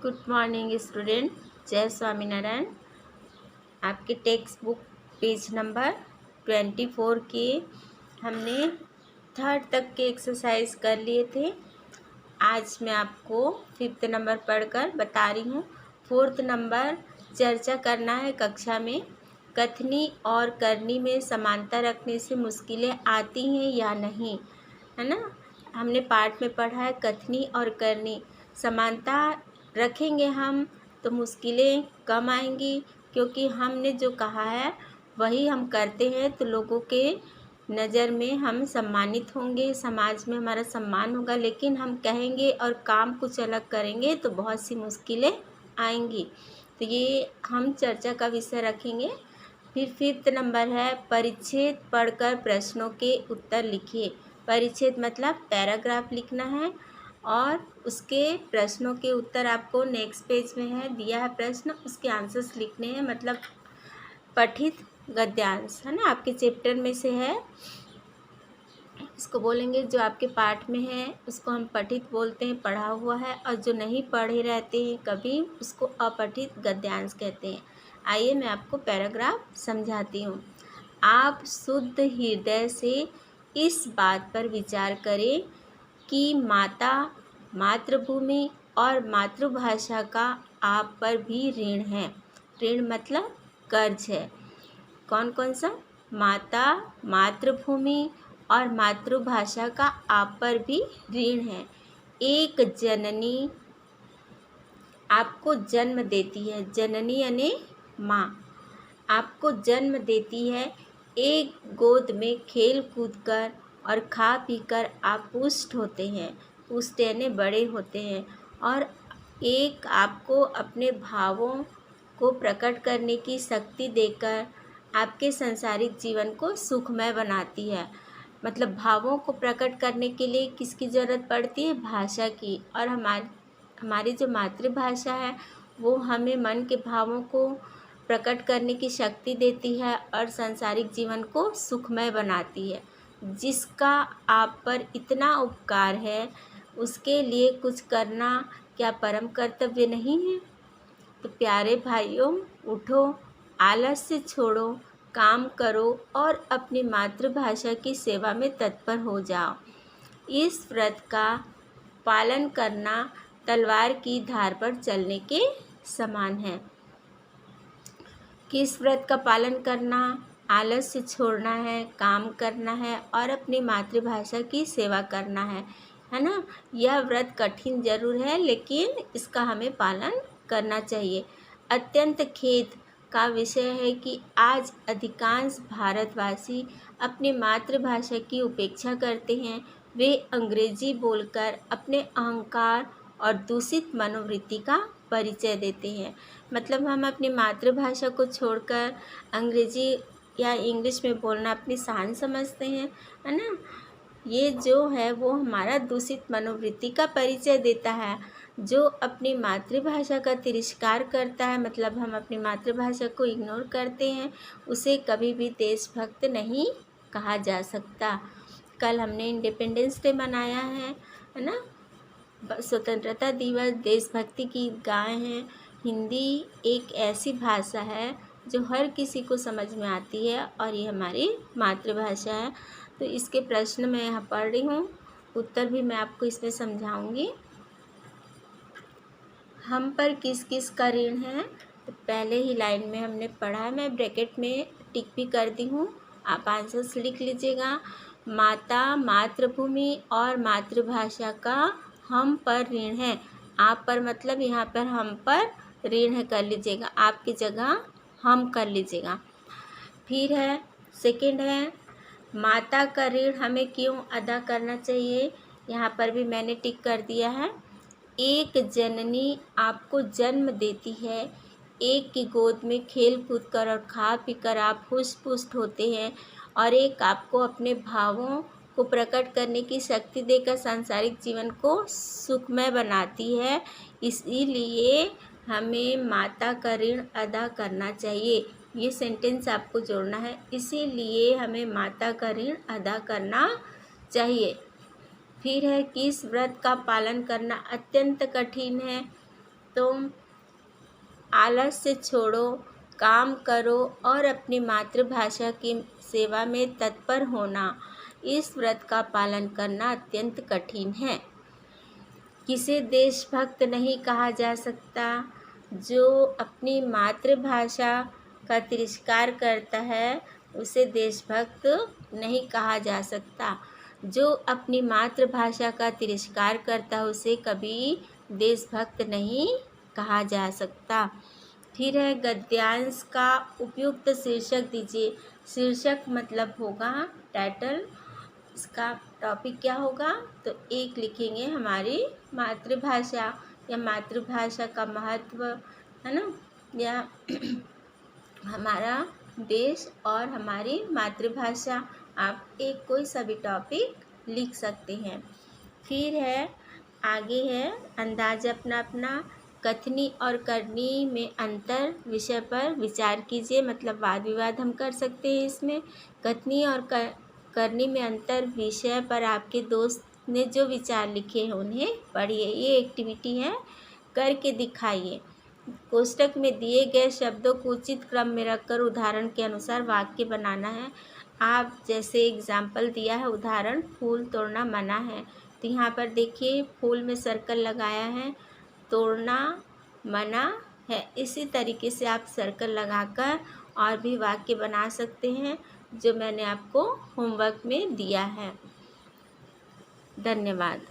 Good morning student. जय स्वामीनारायण। आपके text book page number 24 के हमने थर्ड तक के एक्सरसाइज कर लिए थे। आज मैं आपको 5th नंबर पढ़कर बता रही हूँ। 4th नंबर चर्चा करना है कक्षा में। कथनी और करनी में समानता रखने से मुश्किलें आती हैं या नहीं, है ना। हमने पाठ में पढ़ा है कथनी और करनी। समानता रखेंगे हम तो मुश्किलें कम आएंगी, क्योंकि हमने जो कहा है वही हम करते हैं तो लोगों के नज़र में हम सम्मानित होंगे, समाज में हमारा सम्मान होगा। लेकिन हम कहेंगे और काम कुछ अलग करेंगे तो बहुत सी मुश्किलें आएंगी। तो ये हम चर्चा का विषय रखेंगे। फिर 5th नंबर है परिच्छेद पढ़कर प्रश्नों के उत्तर लिखिए। परिच्छेद मतलब पैराग्राफ लिखना है और उसके प्रश्नों के उत्तर आपको नेक्स्ट पेज में है दिया है प्रश्न, उसके आंसर्स लिखने हैं। मतलब पठित गद्यांश है ना, आपके चैप्टर में से है, इसको बोलेंगे। जो आपके पाठ में है उसको हम पठित बोलते हैं, पढ़ा हुआ है। और जो नहीं पढ़े रहते हैं कभी, उसको अपठित गद्यांश कहते हैं। आइए मैं आपको पैराग्राफ समझाती हूँ। आप शुद्ध हृदय से इस बात पर विचार करें कि माता, मातृभूमि और मातृभाषा का आप पर भी ऋण है। ऋण मतलब कर्ज है। कौन कौन सा? माता, मातृभूमि और मातृभाषा का आप पर भी ऋण है। एक जननी आपको जन्म देती है, जननी यानी माँ आपको जन्म देती है। एक गोद में खेल कूद कर और खा पी कर आप पुष्ट होते हैं, पुष्ट यानी बड़े होते हैं। और एक आपको अपने भावों को प्रकट करने की शक्ति देकर आपके सांसारिक जीवन को सुखमय बनाती है। मतलब भावों को प्रकट करने के लिए किसकी ज़रूरत पड़ती है? भाषा की। और हमारी जो मातृभाषा है वो हमें मन के भावों को प्रकट करने की शक्ति देती है और सांसारिक जीवन को सुखमय बनाती है। जिसका आप पर इतना उपकार है उसके लिए कुछ करना क्या परम कर्तव्य नहीं है? तो प्यारे भाइयों, उठो, आलस्य छोड़ो, काम करो और अपनी मातृभाषा की सेवा में तत्पर हो जाओ। इस व्रत का पालन करना तलवार की धार पर चलने के समान है। किस व्रत का पालन करना? आलस्य छोड़ना है, काम करना है और अपनी मातृभाषा की सेवा करना है ना। यह व्रत कठिन जरूर है, लेकिन इसका हमें पालन करना चाहिए। अत्यंत खेद का विषय है कि आज अधिकांश भारतवासी अपनी मातृभाषा की उपेक्षा करते हैं। वे अंग्रेजी बोलकर अपने अहंकार और दूषित मनोवृत्ति का परिचय देते हैं। मतलब हम अपनी मातृभाषा को छोड़कर अंग्रेजी या इंग्लिश में बोलना अपनी शान समझते हैं, है ना। ये जो है वो हमारा दूषित मनोवृत्ति का परिचय देता है। जो अपनी मातृभाषा का तिरस्कार करता है, मतलब हम अपनी मातृभाषा को इग्नोर करते हैं, उसे कभी भी देशभक्त नहीं कहा जा सकता। कल हमने इंडिपेंडेंस डे मनाया है ना। स्वतंत्रता दिवस, देशभक्ति की गाए हैं। हिंदी एक ऐसी भाषा है जो हर किसी को समझ में आती है और ये हमारी मातृभाषा है। तो इसके प्रश्न मैं यहाँ पढ़ रही हूँ, उत्तर भी मैं आपको इसमें समझाऊंगी। हम पर किस किस का ऋण है? तो पहले ही लाइन में हमने पढ़ा है, मैं ब्रैकेट में टिक भी कर दी हूँ, आप आंसर्स लिख लीजिएगा। माता, मातृभूमि और मातृभाषा का हम पर ऋण है। आप पर मतलब यहाँ पर हम पर ऋण है कर लीजिएगा, आपकी जगह हम कर लीजिएगा। फिर है सेकंड है माता का ऋण हमें क्यों अदा करना चाहिए? यहाँ पर भी मैंने टिक कर दिया है। एक जननी आपको जन्म देती है, एक की गोद में खेल कूद कर और खा पी कर आप हुष्ट पुष्ट होते हैं, और एक आपको अपने भावों को प्रकट करने की शक्ति देकर सांसारिक जीवन को सुखमय बनाती है। इसीलिए हमें माता का ऋण अदा करना चाहिए। ये सेंटेंस आपको जोड़ना है, इसीलिए हमें माता का ऋण अदा करना चाहिए। फिर है किस व्रत का पालन करना अत्यंत कठिन है? तुम आलस्य छोड़ो, काम करो और अपनी मातृभाषा की सेवा में तत्पर होना। इस व्रत का पालन करना अत्यंत कठिन है। किसे देशभक्त नहीं कहा जा सकता? जो अपनी मातृभाषा का तिरस्कार करता है उसे देशभक्त नहीं कहा जा सकता। जो अपनी मातृभाषा का तिरस्कार करता है उसे कभी देशभक्त नहीं कहा जा सकता। फिर है गद्यांश का उपयुक्त शीर्षक दीजिए। शीर्षक मतलब होगा टाइटल, इसका टॉपिक क्या होगा? तो एक लिखेंगे हमारी मातृभाषा या मातृभाषा का महत्व, है ना, या हमारा देश और हमारी मातृभाषा। आप एक कोई सा भी टॉपिक लिख सकते हैं। फिर है आगे है अंदाज अपना अपना। कथनी और करनी में अंतर विषय पर विचार कीजिए। मतलब वाद विवाद हम कर सकते हैं इसमें। कथनी और करनी में अंतर विषय पर आपके दोस्त ने जो विचार लिखे हैं उन्हें पढ़िए। ये एक्टिविटी है, करके दिखाइए। कोष्टक में दिए गए शब्दों को उचित क्रम में रखकर उदाहरण के अनुसार वाक्य बनाना है। आप जैसे एग्जाम्पल दिया है उदाहरण, फूल तोड़ना मना है, तो यहाँ पर देखिए फूल में सर्कल लगाया है, तोड़ना मना है। इसी तरीके से आप सर्कल लगाकर और भी वाक्य बना सकते हैं जो मैंने आपको होमवर्क में दिया है। धन्यवाद।